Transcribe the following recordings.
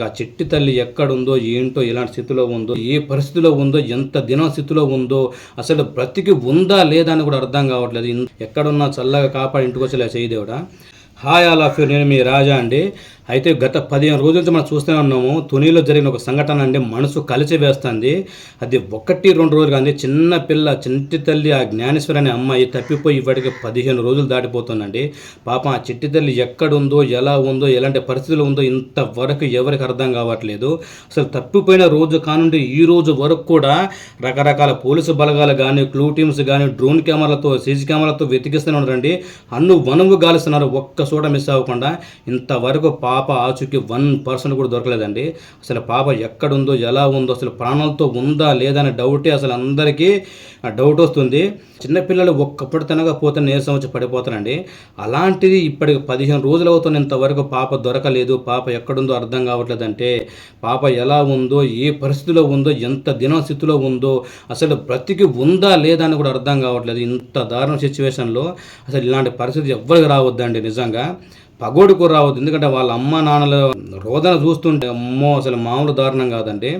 ఆ చిట్టి తల్లి ఎక్కడుందో ఏంటో, ఎలాంటి స్థితిలో ఉందో, ఏ పరిస్థితిలో ఉందో, ఎంత దినం స్థితిలో ఉందో, అసలు బ్రతికి ఉందా లేదా అని కూడా అర్థం కావట్లేదు. ఎక్కడున్నా చల్లగా కాపాడి ఇంటికి వచ్చేలా చేయి దేవుడా. హాయ్ ఆల్ ఆఫ్ యూ, నేను మీ రాజా అండి. అయితే గత 15 రోజుల నుంచి మనం చూస్తూనే ఉన్నాము. తునిలో జరిగిన ఒక సంఘటన అండి మనసు కలిసి వేస్తుంది. అది 1-2 రోజులు కానీ చిన్న పిల్ల చిట్టి తల్లి ఆ జ్ఞానేశ్వరి అనే అమ్మాయి తప్పిపోయి ఇప్పటికి 15 రోజులు దాటిపోతుందండి. పాపం ఆ చిట్టి తల్లి ఎక్కడుందో, ఎలా ఉందో, ఎలాంటి పరిస్థితులు ఉందో ఇంతవరకు ఎవరికి అర్థం కావట్లేదు. అసలు తప్పిపోయిన రోజు కానుండి ఈ రోజు వరకు కూడా రకరకాల పోలీసు బలగాలు కానీ, క్లూ టీమ్స్ కానీ, డ్రోన్ కెమెరాలతో, సీసీ కెమెరాలతో వెతికిస్తూనే ఉన్నారండి. వనువు గాలిస్తున్నారు ఒక్క చోట మిస్ అవ్వకుండా. ఇంతవరకు పాప ఆచూకీ 1% కూడా దొరకలేదండి. అసలు పాప ఎక్కడుందో, ఎలా ఉందో, అసలు ప్రాణాలతో ఉందా లేదా అనే డౌటే అసలు అందరికీ డౌట్ వస్తుంది. చిన్నపిల్లలు ఒక్కప్పుడు తినకపోతే నీరసం వచ్చి పడిపోతారండి. అలాంటిది ఇప్పటికి 15 రోజులు అవుతుంది, ఇంతవరకు పాప దొరకలేదు. పాప ఎక్కడుందో అర్థం కావట్లేదంటే పాప ఎలా ఉందో, ఏ పరిస్థితిలో ఉందో, ఎంత దినం స్థితిలో ఉందో, అసలు బ్రతికి ఉందా లేదా అని కూడా అర్థం కావట్లేదు. ఇంత దారుణ సిచ్యువేషన్లో అసలు ఇలాంటి పరిస్థితి ఎవ్వరికి రావద్దండి. నిజంగా పగోడుకు రావద్దు. ఎందుకంటే వాళ్ళ అమ్మ నాన్నల రోదన చూస్తుంటే అమ్మో అసలు మామూలు దారుణం కాదండి.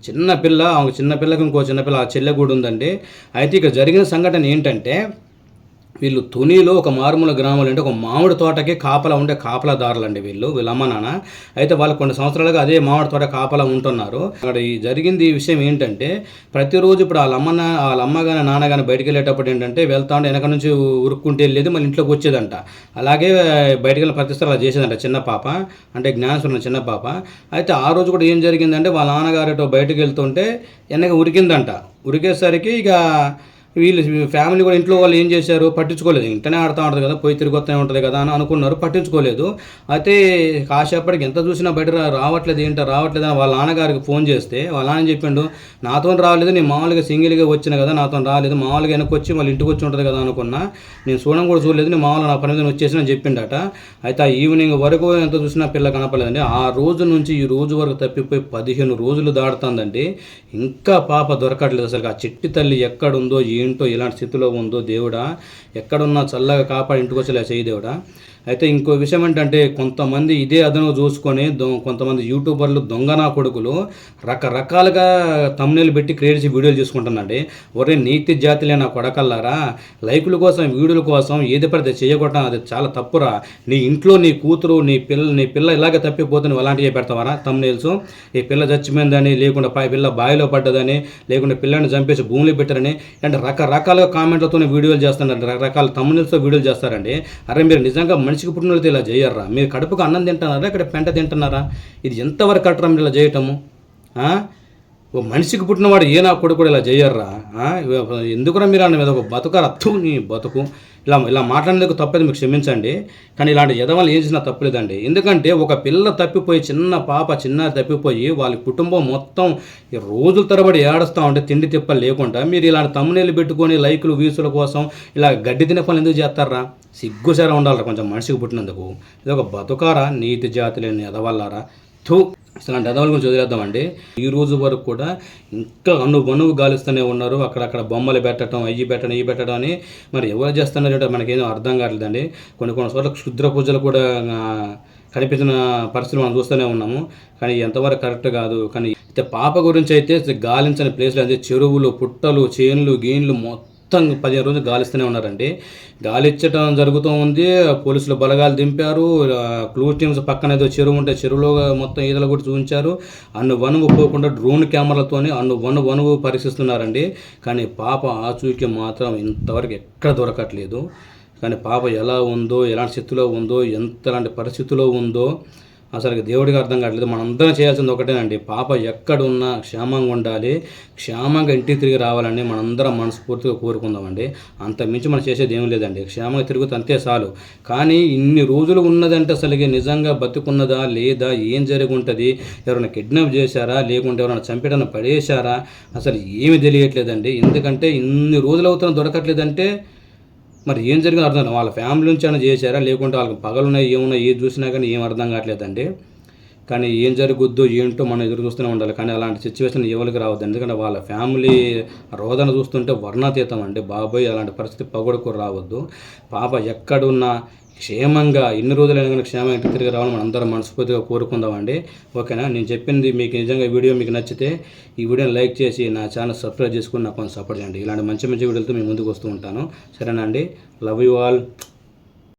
చిన్నపిల్ల, ఆమె చిన్నపిల్లకి ఇంకో చిన్నపిల్ల ఆ చెల్లె కూడా ఉందండి. అయితే ఇక జరిగిన సంఘటన ఏంటంటే, వీళ్ళు తునిలో ఒక మారుమూల గ్రామాలు అంటే ఒక మామిడి తోటకి కాపలా ఉండే కాపలాదారులండి వీళ్ళ అమ్మ నాన్న. అయితే వాళ్ళు కొన్ని సంవత్సరాలుగా అదే మామిడి తోట కాపలా ఉంటున్నారు. అక్కడ ఈ విషయం ఏంటంటే, ప్రతిరోజు ఇప్పుడు వాళ్ళ అమ్మ కానీ నాన్న కానీ బయటికి వెళ్ళేటప్పుడు ఏంటంటే వెళ్తా ఉంటే వెనక నుంచి ఉరుక్కుంటే వెళ్ళేది, మళ్ళీ ఇంట్లోకి వచ్చేదంట. అలాగే బయటికి వెళ్ళిన ప్రతిసారి అలా చేసేదంట చిన్న పాప, అంటే జ్ఞానేశ్వరం చిన్న పాప. అయితే ఆ రోజు కూడా ఏం జరిగిందంటే, వాళ్ళ నాన్నగారితో బయటకు వెళ్తుంటే వెనక ఉరికిందంట. ఉరికేసరికి ఇక వీళ్ళు ఫ్యామిలీ కూడా ఇంట్లో వాళ్ళు ఏం చేశారు, పట్టించుకోలేదు. ఇంటనే ఆడుతూ ఉంటుంది కదా, పోయి తిరిగొస్తూనే ఉంటుంది కదా అని అనుకున్నారు, పట్టించుకోలేదు. అయితే కాసేపటికి ఎంత చూసినా బయట రావట్లేదు అని వాళ్ళ నాన్నగారికి ఫోన్ చేస్తే వాళ్ళ నాన్న చెప్పిండు, నాతో రాలేదు, నేను మామూలుగా సింగిల్గా వచ్చిన కదా, నాతో రాలేదు, మామూలుగా వెనక్కి వచ్చి మళ్ళీ ఇంటికి వచ్చి ఉంటుంది కదా అనుకున్నా, నేను కూడా చూడలేదు, నేను మామూలుగా నా పని మీద వచ్చేసి అని చెప్పిండట. అయితే ఆ ఈవినింగ్ వరకు ఎంత చూసినా పిల్ల కనపడలేదండి. ఆ రోజు నుంచి ఈ రోజు వరకు తప్పిపోయి 15 రోజులు దాడుతుందండి. ఇంకా పాప దొరకట్లేదు. అసలు ఆ చిట్టి తల్లి ఎక్కడుందో ఏంటో, ఎలాంటి స్థితిలో ఉందో దేవుడా, ఎక్కడున్నా చల్లగా కాపాడి ఇంటికి వచ్చేలా చేయి దేవుడా. అయితే ఇంకో విషయం ఏంటంటే, కొంతమంది ఇదే అదను చూసుకొని కొంతమంది యూట్యూబర్లు దొంగనా కొడుకులు రకరకాలుగా తమ్నెయిల్ పెట్టి క్రియేట్ చేసి వీడియోలు చేసుకుంటున్నాండి. ఒరే నీతి జాతి లేని కొడకల్లారా, లైకుల కోసం, వీడియోల కోసం ఏది పడితే చేయకూడదు, అది చాలా తప్పురా. నీ ఇంట్లో నీ కూతురు, నీ పిల్ల ఇలాగే తప్పిపోతే నువ్వు అలాంటివి పెడతావరా తమ్నెయిల్స్? ఈ పిల్ల చచ్చిపోయిందని, లేకుండా పిల్ల బావిలో పడ్డదని, లేకుండా పిల్లని చంపేసి భూమిలో పెట్టారని, అంటే రకరకాలుగా కామెంట్లతో వీడియోలు చేస్తున్నారు, రకరకాల తమ్నెయిల్స్తో వీడియోలు చేస్తారండి. అరే మీరు నిజంగా మనిషికి పుట్టిన వాళ్ళతో ఇలా చేయర్రా? మీరు కడుపుకు అన్నం తింటున్నారా, ఇక్కడ పెంట తింటున్నారా? ఇది ఎంతవరకు కట్టరా మీరు ఇలా చేయటము? ఓ మనిషికి పుట్టినవాడు నా కొడుకు కూడా ఇలా చేయర్రా? ఎందుకురా మీరు అన్న మీద ఒక బతుకరా? నీ బతుకు ఇలా మాట్లాడేందుకు తప్పేది మీకు క్షమించండి. కానీ ఇలాంటి యదవాళ్ళు ఏం చేసినా తప్పలేదండి. ఎందుకంటే ఒక పిల్ల తప్పిపోయి, చిన్న తప్పిపోయి వాళ్ళ కుటుంబం మొత్తం రోజుల తరబడి ఏడుస్తూ ఉంటే తిండి తిప్పలు లేకుండా మీరు ఇలాంటి తమ్మునేళ్ళు పెట్టుకొని లైకులు వ్యూసుల కోసం ఇలా గడ్డి తినే పనులు ఎందుకు చేస్తారా? సిగ్గుసారా ఉండాలరా కొంచెం మనిషికి పుట్టినందుకు. ఇది ఒక బతుకారా? నీతి జాతి లేని యదవల్లారా. అసలు అలాంటి యదవల గురించి వదిలేద్దామండి. ఈ రోజు వరకు కూడా ఇంకా వనువు గాలిస్తూనే ఉన్నారు. అక్కడక్కడ బొమ్మలు పెట్టడం, ఇవి పెట్టడం అని మరి ఎవరు చేస్తున్నారంటే మనకేమో అర్థం కావట్లేదండి. కొన్ని చోట్ల క్షుద్ర పూజలు కూడా కనిపించిన పరిస్థితులు మనం చూస్తూనే ఉన్నాము. కానీ ఎంతవరకు కరెక్ట్ కాదు. కానీ అయితే పాప గురించి అయితే గాలించని ప్లేస్లు అంటే చెరువులు, పుట్టలు, చేన్లు, గీన్లు మొత్తం 15 రోజులు గాలిస్తూనే ఉన్నారండి. గాలిచ్చటం జరుగుతూ ఉంది. పోలీసులు బలగాలు దింపారు. క్లూ టీమ్స్ పక్కన ఏదో చెరువు ఉంటే చెరువులో మొత్తం ఈదలు కూడా చూపించారు. వనువు పోకుండా డ్రోన్ కెమెరాలతోని వనువు పరీక్షిస్తున్నారండి. కానీ పాప ఆచూకీ మాత్రం ఇంతవరకు ఎక్కడ దొరకట్లేదు. కానీ పాప ఎలా ఉందో, ఎలాంటి స్థితిలో ఉందో, ఎలాంటి పరిస్థితిలో ఉందో అసలు దేవుడికి అర్థం కావట్లేదు. మనందరం చేయాల్సింది ఒకటేనండి, పాప ఎక్కడున్నా క్షేమంగా ఉండాలి, క్షేమంగా ఇంటికి తిరిగి రావాలని మనందరం మనస్ఫూర్తిగా కోరుకుందామండి. అంత మించి మనం చేసేది ఏం లేదండి. క్షేమంగా తిరుగుతూ అంతే చాలు. కానీ ఇన్ని రోజులు ఉన్నదంటే అసలుకి నిజంగా బతుకున్నదా లేదా, ఏం జరిగి ఉంటుంది, ఎవరైనా కిడ్నాప్ చేశారా, లేకుంటే ఎవరైనా చంపేటన్నా పడేశారా, అసలు ఏమి తెలియట్లేదండి. ఎందుకంటే ఇన్ని రోజులు అవుతున్నా దొరకట్లేదంటే మరి ఏం జరిగిందో అర్థం. వాళ్ళ ఫ్యామిలీ నుంచి అయినా చేశారా, లేకుంటే వాళ్ళకి పగలున్నాయి ఏమున్నాయి, ఏది చూసినా కానీ ఏం అర్థం కావట్లేదండి. కానీ ఏం జరుగుద్దో ఏంటో మనం ఎదురు చూస్తూనే ఉండాలి. కానీ అలాంటి సిచ్యువేషన్ ఎవరికి రావద్దు. ఎందుకంటే వాళ్ళ ఫ్యామిలీ రోదన చూస్తుంటే వర్ణాతీతం అండి. బాబోయ్ అలాంటి పరిస్థితి పగొడుకు రావద్దు. పాప ఎక్కడున్నా క్షేమంగా ఎన్ని రోజులైనా కానీ క్షేమంగా ఇంటికి తిరిగి రావాలని మనం అందరం మనస్ఫూర్తిగా కోరుకుందామండి. ఓకేనా? నేను చెప్పింది మీకు నిజంగా వీడియో మీకు నచ్చితే ఈ వీడియోని లైక్ చేసి నా ఛానల్ సబ్స్క్రైబ్ చేసుకుని నాకు కొంచెం సపోర్ట్ చేయండి. ఇలాంటి మంచి మంచి వీడియోలతో మేము ముందుకు వస్తూ ఉంటాను. సరేనా అండి? Love you all.